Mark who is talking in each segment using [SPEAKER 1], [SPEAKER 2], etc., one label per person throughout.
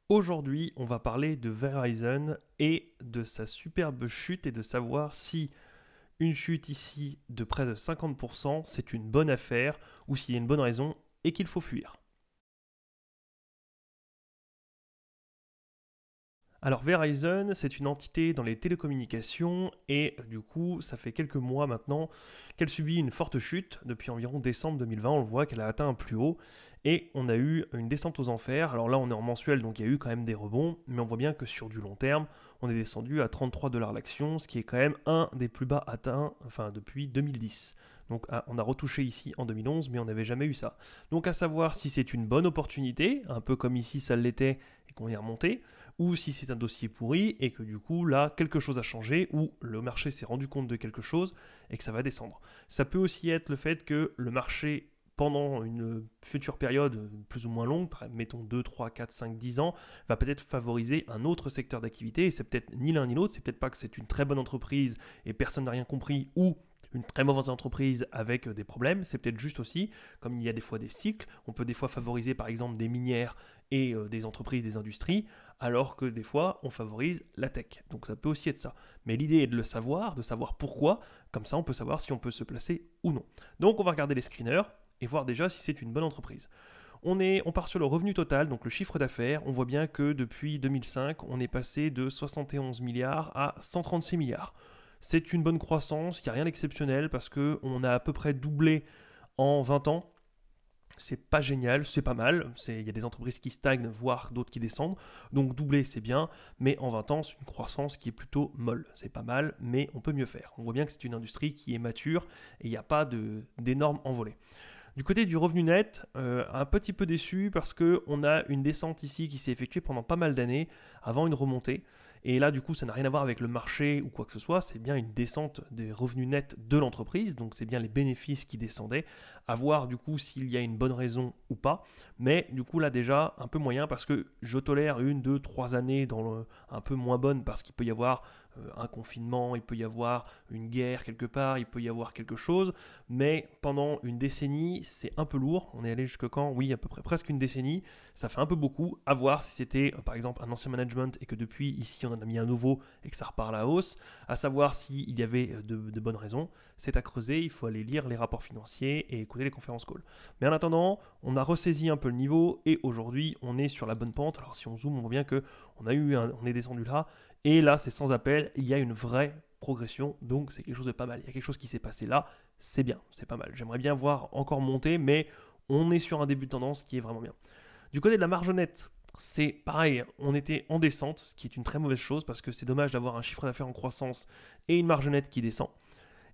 [SPEAKER 1] Aujourd'hui, on va parler de Verizon et de sa superbe chute et de savoir si une chute ici de près de 50%, c'est une bonne affaire ou s'il y a une bonne raison et qu'il faut fuir. Alors Verizon, c'est une entité dans les télécommunications et du coup, ça fait quelques mois maintenant qu'elle subit une forte chute. Depuis environ décembre 2020, on le voit qu'elle a atteint un plus haut et on a eu une descente aux enfers. Alors là, on est en mensuel, donc il y a eu quand même des rebonds, mais on voit bien que sur du long terme, on est descendu à 33 $ l'action, ce qui est quand même un des plus bas atteints depuis 2010. Donc on a retouché ici en 2011, mais on n'avait jamais eu ça. Donc à savoir si c'est une bonne opportunité, un peu comme ici ça l'était et qu'on est remonté, ou si c'est un dossier pourri et que du coup là quelque chose a changé ou le marché s'est rendu compte de quelque chose et que ça va descendre. Ça peut aussi être le fait que le marché pendant une future période plus ou moins longue, mettons 2, 3, 4, 5, 10 ans, va peut-être favoriser un autre secteur d'activité et c'est peut-être ni l'un ni l'autre, c'est peut-être pas que c'est une très bonne entreprise et personne n'a rien compris ou une très mauvaise entreprise avec des problèmes, c'est peut-être juste aussi, comme il y a des fois des cycles, on peut des fois favoriser par exemple des minières et des entreprises, des industries, alors que des fois on favorise la tech. Donc ça peut aussi être ça. Mais l'idée est de le savoir, de savoir pourquoi, comme ça on peut savoir si on peut se placer ou non. Donc on va regarder les screeners et voir déjà si c'est une bonne entreprise. On part sur le revenu total, donc le chiffre d'affaires. On voit bien que depuis 2005, on est passé de 71 milliards à 136 milliards. C'est une bonne croissance, il n'y a rien d'exceptionnel parce qu'on a à peu près doublé en 20 ans. C'est pas génial, c'est pas mal. Il y a des entreprises qui stagnent, voire d'autres qui descendent. Donc doubler, c'est bien, mais en 20 ans, c'est une croissance qui est plutôt molle. C'est pas mal, mais on peut mieux faire. On voit bien que c'est une industrie qui est mature et il n'y a pas d'énormes envolées. Du côté du revenu net, un petit peu déçu parce qu'on a une descente ici qui s'est effectuée pendant pas mal d'années avant une remontée. Et là, du coup, ça n'a rien à voir avec le marché ou quoi que ce soit. C'est bien une descente des revenus nets de l'entreprise. Donc, c'est bien les bénéfices qui descendaient. À voir, du coup, s'il y a une bonne raison ou pas. Mais, du coup, là, déjà, un peu moyen parce que je tolère 1, 2, 3 années un peu moins bonnes parce qu'il peut y avoir un confinement, il peut y avoir une guerre quelque part, il peut y avoir quelque chose. Mais pendant une décennie, c'est un peu lourd. On est allé jusque quand? Oui, à peu près presque une décennie. Ça fait un peu beaucoup. À voir si c'était, par exemple, un ancien management et que depuis, ici, on en a mis un nouveau et que ça repart à la hausse. À savoir s'il y avait de bonnes raisons. C'est à creuser. Il faut aller lire les rapports financiers et écouter les conférences call. Mais en attendant, on a ressaisi un peu le niveau et aujourd'hui, on est sur la bonne pente. Alors, si on zoome, on voit bien que on est descendu là. Et là, c'est sans appel. Il y a une vraie progression, donc c'est quelque chose de pas mal. Il y a quelque chose qui s'est passé là, c'est bien, c'est pas mal. J'aimerais bien voir encore monter, mais on est sur un début de tendance qui est vraiment bien. Du côté de la marge nette, c'est pareil, on était en descente, ce qui est une très mauvaise chose parce que c'est dommage d'avoir un chiffre d'affaires en croissance et une marge nette qui descend.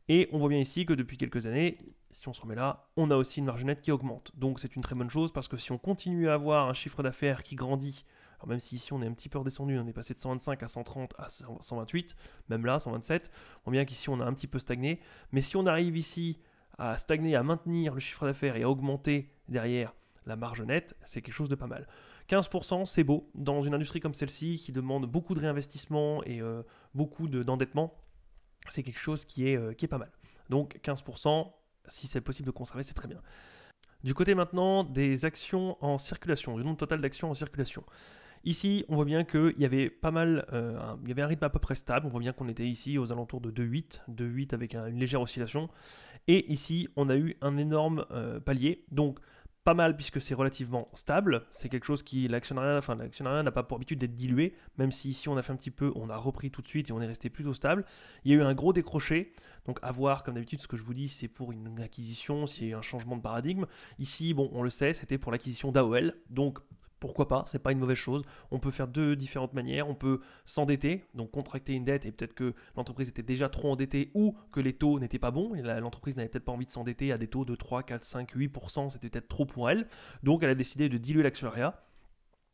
[SPEAKER 1] Et on voit bien ici que depuis quelques années, si on se remet là, on a aussi une marge nette qui augmente. Donc c'est une très bonne chose parce que si on continue à avoir un chiffre d'affaires qui grandit, alors même si ici on est un petit peu redescendu, on est passé de 125 à 130 à 128, même là 127, on voit bien qu'ici on a un petit peu stagné. Mais si on arrive ici à stagner, à maintenir le chiffre d'affaires et à augmenter derrière la marge nette, c'est quelque chose de pas mal. 15%, c'est beau. Dans une industrie comme celle-ci qui demande beaucoup de réinvestissement et beaucoup d'endettement, c'est quelque chose qui est pas mal. Donc 15%, si c'est possible de conserver, c'est très bien. Du côté maintenant des actions en circulation, du nombre total d'actions en circulation. Ici, on voit bien qu'il y avait pas mal, il y avait un rythme à peu près stable. On voit bien qu'on était ici aux alentours de 2,8 avec une légère oscillation. Et ici, on a eu un énorme palier. Donc, pas mal puisque c'est relativement stable. C'est quelque chose qui, l'actionnariat n'a pas pour habitude d'être dilué, même si ici on a fait un petit peu, on a repris tout de suite et on est resté plutôt stable. Il y a eu un gros décroché. Donc, à voir, comme d'habitude, ce que je vous dis, c'est pour une acquisition, s'il y a un changement de paradigme. Ici, bon, on le sait, c'était pour l'acquisition d'AOL. Donc, pourquoi pas, c'est pas une mauvaise chose. On peut faire de différentes manières. On peut s'endetter, donc contracter une dette et peut-être que l'entreprise était déjà trop endettée ou que les taux n'étaient pas bons et l'entreprise n'avait peut-être pas envie de s'endetter à des taux de 3, 4, 5, 8%, c'était peut-être trop pour elle. Donc elle a décidé de diluer l'actionnariat.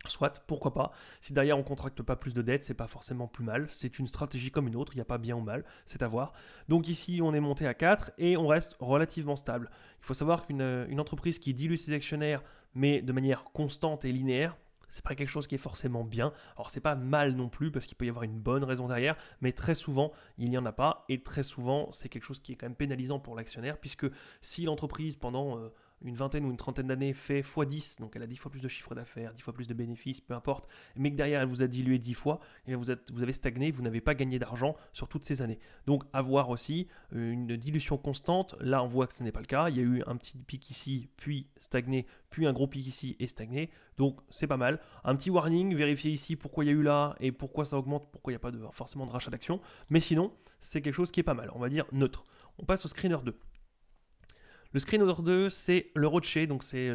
[SPEAKER 1] Soit, pourquoi pas. Si derrière on contracte pas plus de dettes, c'est pas forcément plus mal. C'est une stratégie comme une autre, il n'y a pas bien ou mal, c'est à voir. Donc ici, on est monté à 4 et on reste relativement stable. Il faut savoir qu'une entreprise qui dilue ses actionnaires, mais de manière constante et linéaire, c'est pas quelque chose qui est forcément bien. Alors c'est pas mal non plus parce qu'il peut y avoir une bonne raison derrière, mais très souvent il n'y en a pas et très souvent c'est quelque chose qui est quand même pénalisant pour l'actionnaire puisque si l'entreprise pendant une vingtaine ou une trentaine d'années fait x10, donc elle a 10 fois plus de chiffre d'affaires, 10 fois plus de bénéfices, peu importe, mais que derrière elle vous a dilué 10 fois, et vous avez stagné, vous n'avez pas gagné d'argent sur toutes ces années. Donc avoir aussi une dilution constante, là on voit que ce n'est pas le cas, il y a eu un petit pic ici, puis stagné, puis un gros pic ici et stagné, donc c'est pas mal. Un petit warning, vérifiez ici pourquoi il y a eu là et pourquoi ça augmente, pourquoi il n'y a pas forcément de rachat d'actions, mais sinon c'est quelque chose qui est pas mal, on va dire neutre. On passe au screener 2. Le screener 2, c'est le rocher, donc c'est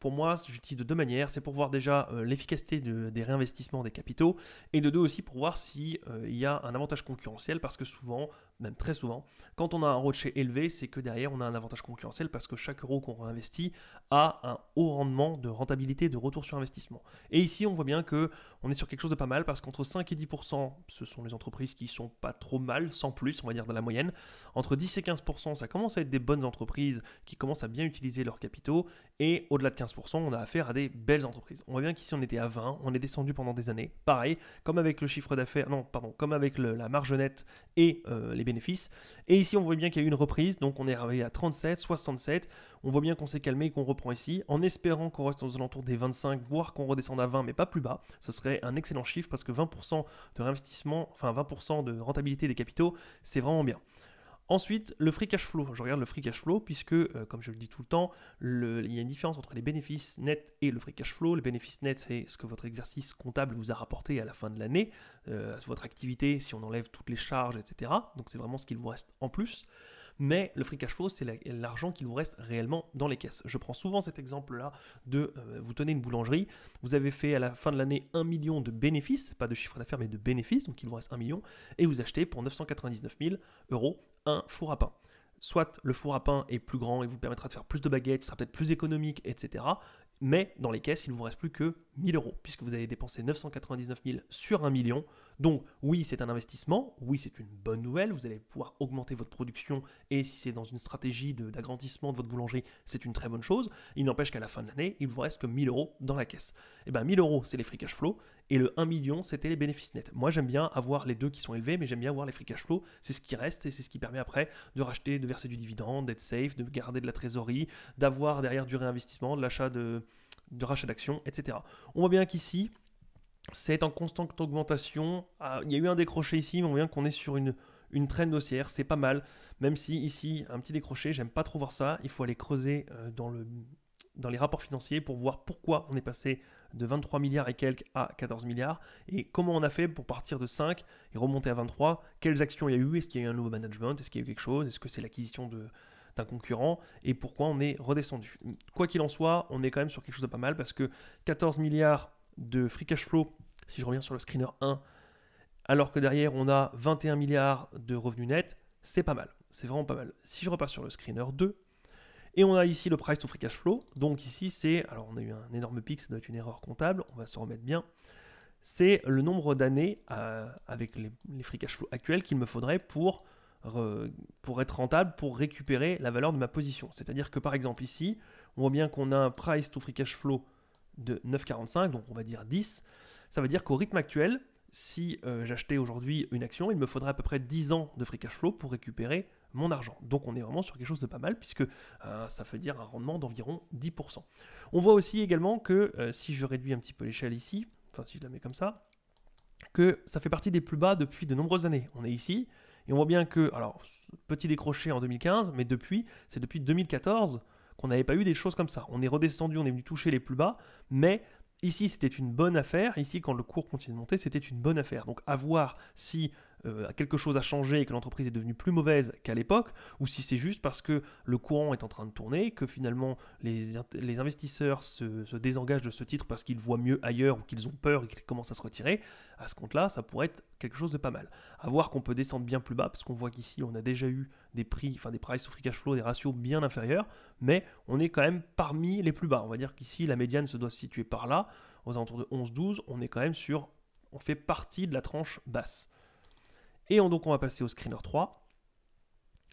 [SPEAKER 1] pour moi, j'utilise de deux manières. C'est pour voir déjà l'efficacité des réinvestissements des capitaux, et de deux aussi pour voir s'il y a un avantage concurrentiel, parce que souvent, même très souvent, quand on a un rocher élevé, c'est que derrière on a un avantage concurrentiel, parce que chaque euro qu'on réinvestit a un haut rendement de rentabilité, de retour sur investissement. Et ici, on voit bien que on est sur quelque chose de pas mal, parce qu'entre 5 et 10%, ce sont les entreprises qui sont pas trop mal, sans plus, on va dire de la moyenne. Entre 10 et 15%, ça commence à être des bonnes entreprises qui commencent à bien utiliser leurs capitaux, et au-delà de 15%, on a affaire à des belles entreprises. On voit bien qu'ici on était à 20, on est descendu pendant des années. Pareil, comme avec le chiffre d'affaires, comme avec la marge nette et les bénéfices. Et ici on voit bien qu'il y a eu une reprise, donc on est arrivé à 37, 67. On voit bien qu'on s'est calmé et qu'on reprend ici, en espérant qu'on reste aux alentours des 25, voire qu'on redescende à 20, mais pas plus bas. Ce serait un excellent chiffre, parce que 20% de réinvestissement, enfin 20% de rentabilité des capitaux, c'est vraiment bien. Ensuite, le free cash flow. Je regarde le free cash flow puisque, comme je le dis tout le temps, il y a une différence entre les bénéfices nets et le free cash flow. Le bénéfice net, c'est ce que votre exercice comptable vous a rapporté à la fin de l'année, votre activité, si on enlève toutes les charges, etc. Donc c'est vraiment ce qu'il vous reste en plus. Mais le free cash flow, c'est l'argent qu'il vous reste réellement dans les caisses. Je prends souvent cet exemple-là de vous tenez une boulangerie, vous avez fait à la fin de l'année 1 million de bénéfices, pas de chiffre d'affaires mais de bénéfices, donc il vous reste 1 million, et vous achetez pour 999 000 € un four à pain. Soit le four à pain est plus grand et vous permettra de faire plus de baguettes, sera peut-être plus économique, etc. Mais dans les caisses, il ne vous reste plus que 1 000 €, puisque vous avez dépensé 999 000 sur 1 million. Donc oui, c'est un investissement, oui, c'est une bonne nouvelle, vous allez pouvoir augmenter votre production, et si c'est dans une stratégie d'agrandissement de votre boulangerie, c'est une très bonne chose. Il n'empêche qu'à la fin de l'année, il vous reste que 1 000 € dans la caisse. Et bien 1 000 €, c'est les free cash flow, et le 1 million, c'était les bénéfices nets. Moi, j'aime bien avoir les deux qui sont élevés, mais j'aime bien avoir les free cash flow, c'est ce qui reste, et c'est ce qui permet après de racheter, de verser du dividende, d'être safe, de garder de la trésorerie, d'avoir derrière du réinvestissement, de l'achat de rachat d'actions, etc. On voit bien qu'ici, c'est en constante augmentation. Il y a eu un décroché ici, mais on voit bien qu'on est sur une trend haussière, c'est pas mal. Même si ici, un petit décroché, j'aime pas trop voir ça. Il faut aller creuser dans les rapports financiers pour voir pourquoi on est passé de 23 milliards et quelques à 14 milliards, et comment on a fait pour partir de 5 et remonter à 23, quelles actions il y a eu, est-ce qu'il y a eu un nouveau management, est-ce qu'il y a eu quelque chose, est-ce que c'est l'acquisition d'un concurrent, et pourquoi on est redescendu. Quoi qu'il en soit, on est quand même sur quelque chose de pas mal, parce que 14 milliards de free cash flow, si je reviens sur le screener 1, alors que derrière on a 21 milliards de revenus nets, c'est pas mal, c'est vraiment pas mal. Si je repasse sur le screener 2, et on a ici le price to free cash flow, donc ici c'est, alors on a eu un énorme pic, ça doit être une erreur comptable, on va se remettre bien, c'est le nombre d'années avec les free cash flow actuels qu'il me faudrait pour être rentable, pour récupérer la valeur de ma position. C'est-à-dire que par exemple ici, on voit bien qu'on a un price to free cash flow de 9,45, donc on va dire 10. Ça veut dire qu'au rythme actuel, si j'achetais aujourd'hui une action, il me faudrait à peu près 10 ans de free cash flow pour récupérer mon argent. Donc on est vraiment sur quelque chose de pas mal, puisque ça veut dire un rendement d'environ 10%. On voit aussi également que si je réduis un petit peu l'échelle ici, enfin si je la mets comme ça, que ça fait partie des plus bas depuis de nombreuses années. On est ici, et on voit bien que, alors, petit décroché en 2015, mais c'est depuis 2014 qu'on n'avait pas eu des choses comme ça. On est redescendu, on est venu toucher les plus bas, mais ici c'était une bonne affaire. Ici, quand le cours continue de monter, c'était une bonne affaire. Donc à voir si quelque chose a changé et que l'entreprise est devenue plus mauvaise qu'à l'époque, ou si c'est juste parce que le courant est en train de tourner, que finalement les investisseurs se désengagent de ce titre parce qu'ils voient mieux ailleurs ou qu'ils ont peur et qu'ils commencent à se retirer. À ce compte-là, ça pourrait être quelque chose de pas mal. À voir qu'on peut descendre bien plus bas, parce qu'on voit qu'ici on a déjà eu des price to free cash flow, des ratios bien inférieurs, mais on est quand même parmi les plus bas. On va dire qu'ici la médiane se doit se situer par là, aux alentours de 11-12, on est quand même on fait partie de la tranche basse. Et donc on va passer au screener 3.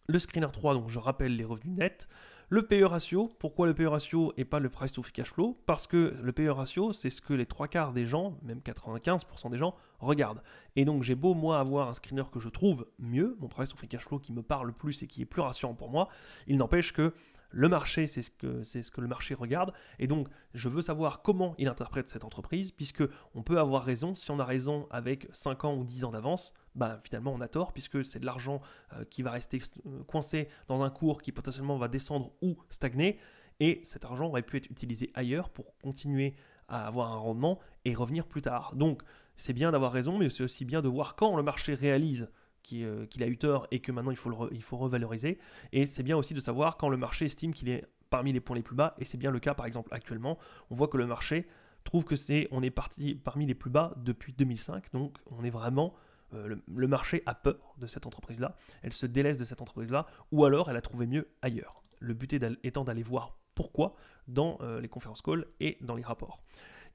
[SPEAKER 1] Le screener 3, donc je rappelle les revenus nets. Le PE ratio, pourquoi le PE ratio et pas le price to free cash flow? Parce que le PE ratio, c'est ce que les 3/4 des gens, même 95% des gens, regardent. Et donc j'ai beau moi avoir un screener que je trouve mieux, mon price to free cash flow qui me parle plus et qui est plus rassurant pour moi, il n'empêche que Le marché, c'est ce que le marché regarde, et donc je veux savoir comment il interprète cette entreprise, puisque on peut avoir raison. Si on a raison avec 5 ans ou 10 ans d'avance, bah, finalement on a tort, puisque c'est de l'argent qui va rester coincé dans un cours qui potentiellement va descendre ou stagner, et cet argent aurait pu être utilisé ailleurs pour continuer à avoir un rendement et revenir plus tard. Donc c'est bien d'avoir raison, mais c'est aussi bien de voir quand le marché réalise qu'il a eu tort et que maintenant il faut revaloriser. Et c'est bien aussi de savoir quand le marché estime qu'il est parmi les points les plus bas, et c'est bien le cas par exemple actuellement. On voit que le marché trouve que on est parti parmi les plus bas depuis 2005, donc on est vraiment... le marché a peur de cette entreprise-là, elle se délaisse de cette entreprise-là, ou alors elle a trouvé mieux ailleurs. Le but étant d'aller voir pourquoi dans les conférences calls et dans les rapports.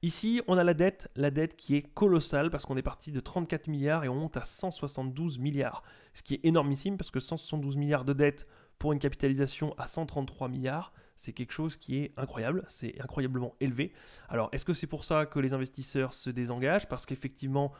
[SPEAKER 1] Ici, on a la dette qui est colossale parce qu'on est parti de 34 milliards et on monte à 172 milliards. Ce qui est énormissime parce que 172 milliards de dettes pour une capitalisation à 133 milliards, c'est quelque chose qui est incroyable, c'est incroyablement élevé. Alors, est-ce que c'est pour ça que les investisseurs se désengagent? Parce qu'effectivement,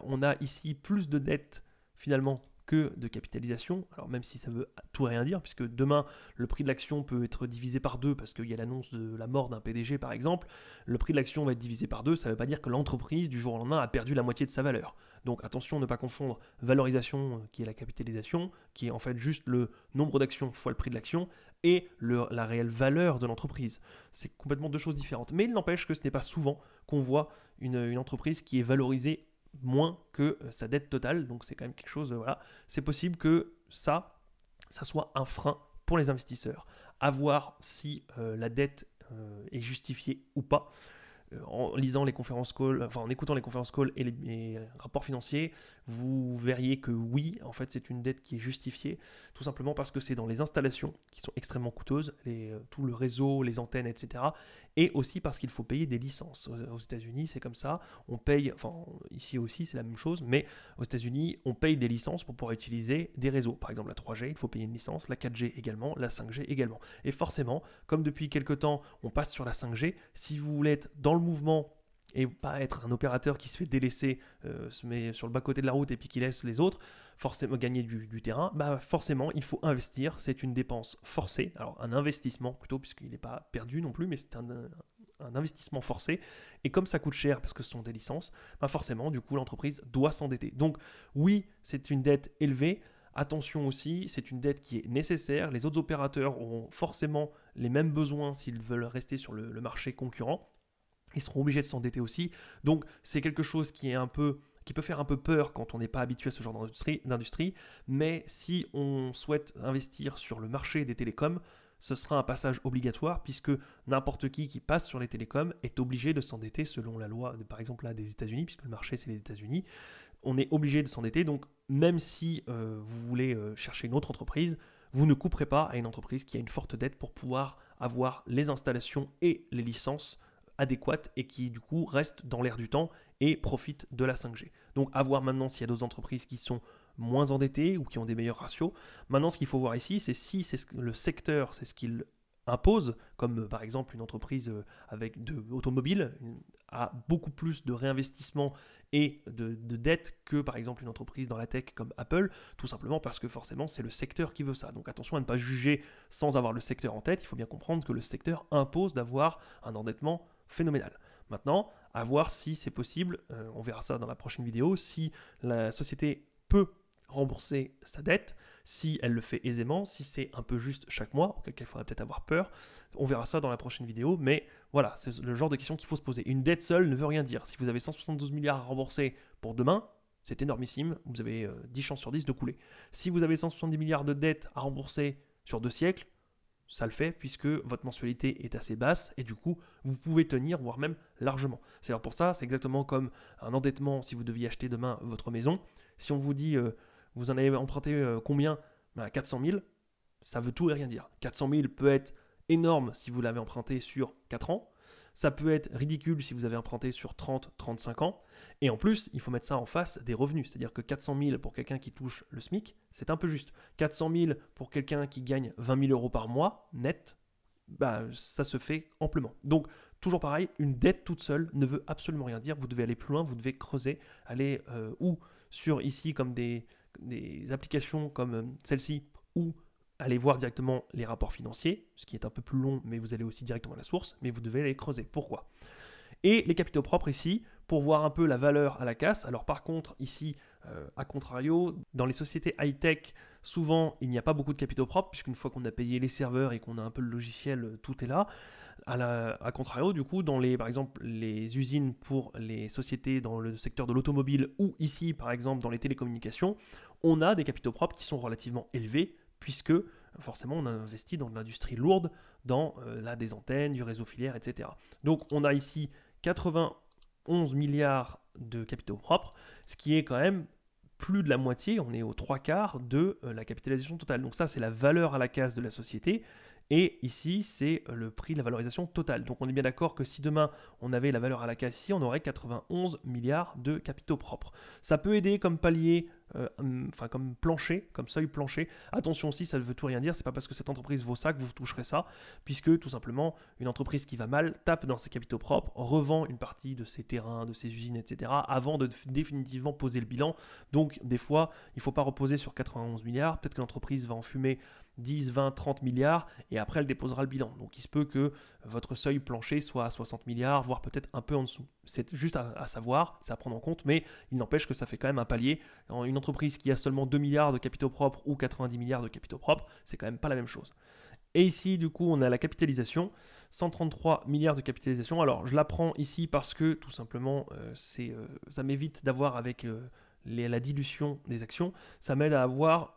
[SPEAKER 1] on a ici plus de dettes finalement que de capitalisation, alors même si ça veut tout et rien dire, puisque demain, le prix de l'action peut être divisé par deux, parce qu'il y a l'annonce de la mort d'un PDG par exemple, le prix de l'action va être divisé par deux, ça ne veut pas dire que l'entreprise, du jour au lendemain, a perdu la moitié de sa valeur. Donc attention, ne pas confondre valorisation, qui est la capitalisation, qui est en fait juste le nombre d'actions fois le prix de l'action, et la réelle valeur de l'entreprise. C'est complètement deux choses différentes. Mais il n'empêche que ce n'est pas souvent qu'on voit une entreprise qui est valorisée moins que sa dette totale, donc c'est quand même quelque chose, voilà, c'est possible que ça soit un frein pour les investisseurs, à voir si la dette est justifiée ou pas. En lisant les conférences calls, enfin en écoutant les conférences calls et les rapports financiers, vous verriez que oui, en fait, c'est une dette qui est justifiée, tout simplement parce que c'est dans les installations qui sont extrêmement coûteuses, tout le réseau, les antennes, etc. Et aussi parce qu'il faut payer des licences. Aux États-Unis, c'est comme ça, on paye, enfin ici aussi, c'est la même chose, mais aux États-Unis, on paye des licences pour pouvoir utiliser des réseaux. Par exemple, la 3G, il faut payer une licence, la 4G également, la 5G également. Et forcément, comme depuis quelques temps, on passe sur la 5G, si vous voulez être dans le mouvement et pas être un opérateur qui se fait délaisser, se met sur le bas-côté de la route et puis qui laisse les autres forcément gagner du terrain, bah forcément il faut investir, c'est une dépense forcée, alors un investissement plutôt, puisqu'il n'est pas perdu non plus, mais c'est un investissement forcé, et comme ça coûte cher parce que ce sont des licences, bah forcément du coup l'entreprise doit s'endetter. Donc oui, c'est une dette élevée. Attention aussi, c'est une dette qui est nécessaire. Les autres opérateurs auront forcément les mêmes besoins s'ils veulent rester sur le marché concurrent. Ils seront obligés de s'endetter aussi. Donc c'est quelque chose qui peut faire un peu peur quand on n'est pas habitué à ce genre d'industrie. Mais si on souhaite investir sur le marché des télécoms, ce sera un passage obligatoire puisque n'importe qui passe sur les télécoms est obligé de s'endetter selon la loi, par exemple là des États-Unis, puisque le marché c'est les États-Unis. On est obligé de s'endetter, donc même si vous voulez chercher une autre entreprise, vous ne couperez pas à une entreprise qui a une forte dette pour pouvoir avoir les installations et les licences adéquates et qui du coup reste dans l'air du temps et profite de la 5G. Donc à voir maintenant s'il y a d'autres entreprises qui sont moins endettées ou qui ont des meilleurs ratios. Maintenant ce qu'il faut voir ici, c'est si le secteur, c'est ce qu'il impose, comme par exemple une entreprise avec automobile a beaucoup plus de réinvestissement et de dettes que par exemple une entreprise dans la tech comme Apple, tout simplement parce que forcément c'est le secteur qui veut ça. Donc attention à ne pas juger sans avoir le secteur en tête, il faut bien comprendre que le secteur impose d'avoir un endettement phénoménal. Maintenant, à voir si c'est possible, on verra ça dans la prochaine vidéo, si la société peut rembourser sa dette, si elle le fait aisément, si c'est un peu juste chaque mois, auquel cas il faudrait peut-être avoir peur. On verra ça dans la prochaine vidéo, mais voilà, c'est le genre de question qu'il faut se poser. Une dette seule ne veut rien dire. Si vous avez 172 milliards à rembourser pour demain, c'est énormissime, vous avez 10 chances sur 10 de couler. Si vous avez 170 milliards de dettes à rembourser sur 2 siècles, ça le fait puisque votre mensualité est assez basse et du coup, vous pouvez tenir, voire même largement. C'est alors pour ça, c'est exactement comme un endettement si vous deviez acheter demain votre maison. Si on vous dit, vous en avez emprunté combien ? 400 000, ça veut tout et rien dire. 400 000 peut être énorme si vous l'avez emprunté sur 4 ans. Ça peut être ridicule si vous avez emprunté sur 30, 35 ans. Et en plus, il faut mettre ça en face des revenus. C'est-à-dire que 400 000 pour quelqu'un qui touche le SMIC, c'est un peu juste. 400 000 pour quelqu'un qui gagne 20 000 euros par mois, net, bah, ça se fait amplement. Donc, toujours pareil, une dette toute seule ne veut absolument rien dire. Vous devez aller plus loin, vous devez creuser, aller ou sur ici comme des applications comme celle-ci, où aller voir directement les rapports financiers, ce qui est un peu plus long, mais vous allez aussi directement à la source, mais vous devez les creuser. Pourquoi? Et les capitaux propres ici, pour voir un peu la valeur à la casse. Alors par contre, ici, à contrario, dans les sociétés high-tech, souvent, il n'y a pas beaucoup de capitaux propres, puisqu'une fois qu'on a payé les serveurs et qu'on a un peu le logiciel, tout est là. À contrario, du coup, dans par exemple, les usines pour les sociétés dans le secteur de l'automobile ou ici, par exemple, dans les télécommunications, on a des capitaux propres qui sont relativement élevés, puisque forcément, on a investi dans de l'industrie lourde, dans des antennes, du réseau filaire, etc. Donc, on a ici 91 milliards de capitaux propres, ce qui est quand même plus de la moitié, on est aux 3/4 de la capitalisation totale. Donc ça, c'est la valeur à la casse de la société. Et ici, c'est le prix de la valorisation totale. Donc on est bien d'accord que si demain, on avait la valeur à la casse ici, on aurait 91 milliards de capitaux propres. Ça peut aider comme palier, comme plancher, comme seuil plancher. Attention aussi, ça ne veut tout rien dire. C'est pas parce que cette entreprise vaut ça que vous toucherez ça, puisque tout simplement, une entreprise qui va mal tape dans ses capitaux propres, revend une partie de ses terrains, de ses usines, etc., avant de définitivement poser le bilan. Donc des fois, il ne faut pas reposer sur 91 milliards. Peut-être que l'entreprise va en fumer 10, 20, 30 milliards et après elle déposera le bilan. Donc il se peut que votre seuil plancher soit à 60 milliards, voire peut-être un peu en dessous. C'est juste à savoir, c'est à prendre en compte, mais il n'empêche que ça fait quand même un palier. Une entreprise qui a seulement 2 milliards de capitaux propres ou 90 milliards de capitaux propres, c'est quand même pas la même chose. Et ici, du coup, on a la capitalisation, 133 milliards de capitalisation. Alors, je la prends ici parce que, tout simplement, ça m'évite d'avoir avec la dilution des actions, ça m'aide à avoir,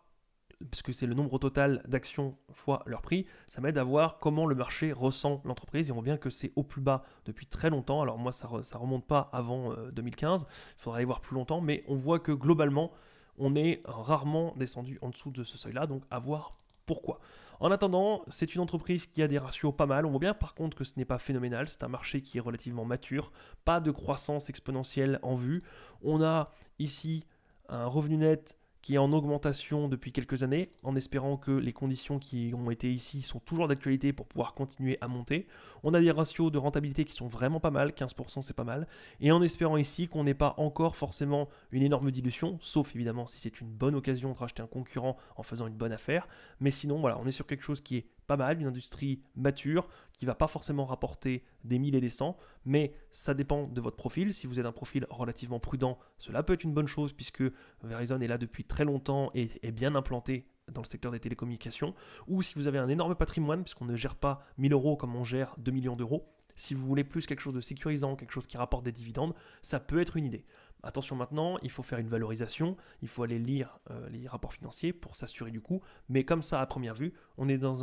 [SPEAKER 1] parce que c'est le nombre total d'actions fois leur prix, ça m'aide à voir comment le marché ressent l'entreprise. Et on voit bien que c'est au plus bas depuis très longtemps. Alors moi, ça remonte pas avant 2015, il faudra aller voir plus longtemps, mais on voit que globalement, on est rarement descendu en dessous de ce seuil-là, donc à voir pourquoi. En attendant, c'est une entreprise qui a des ratios pas mal. On voit bien par contre que ce n'est pas phénoménal, c'est un marché qui est relativement mature, pas de croissance exponentielle en vue. On a ici un revenu net qui est en augmentation depuis quelques années, en espérant que les conditions qui ont été ici sont toujours d'actualité pour pouvoir continuer à monter. On a des ratios de rentabilité qui sont vraiment pas mal, 15% c'est pas mal, et en espérant ici qu'on n'ait pas encore forcément une énorme dilution, sauf évidemment si c'est une bonne occasion de racheter un concurrent en faisant une bonne affaire, mais sinon voilà, on est sur quelque chose qui est pas mal, une industrie mature, qui va pas forcément rapporter des 1000 et des 100, mais ça dépend de votre profil. Si vous êtes un profil relativement prudent, cela peut être une bonne chose puisque Verizon est là depuis très longtemps et est bien implanté dans le secteur des télécommunications. Ou si vous avez un énorme patrimoine, puisqu'on ne gère pas 1000 euros comme on gère 2 millions d'euros, si vous voulez plus quelque chose de sécurisant, quelque chose qui rapporte des dividendes, ça peut être une idée. Attention maintenant, il faut faire une valorisation, il faut aller lire les rapports financiers pour s'assurer du coup, mais comme ça à première vue, on est dans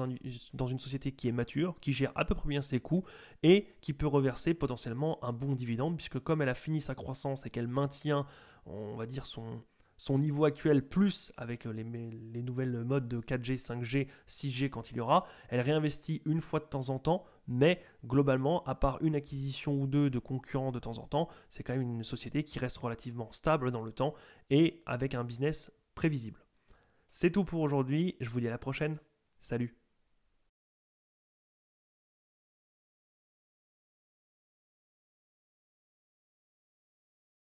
[SPEAKER 1] une société qui est mature, qui gère à peu près bien ses coûts et qui peut reverser potentiellement un bon dividende, puisque comme elle a fini sa croissance et qu'elle maintient, on va dire, son niveau actuel, plus avec les nouvelles modes de 4G, 5G, 6G quand il y aura, elle réinvestit une fois de temps en temps, mais globalement, à part une acquisition ou deux de concurrents de temps en temps, c'est quand même une société qui reste relativement stable dans le temps et avec un business prévisible. C'est tout pour aujourd'hui, je vous dis à la prochaine, salut!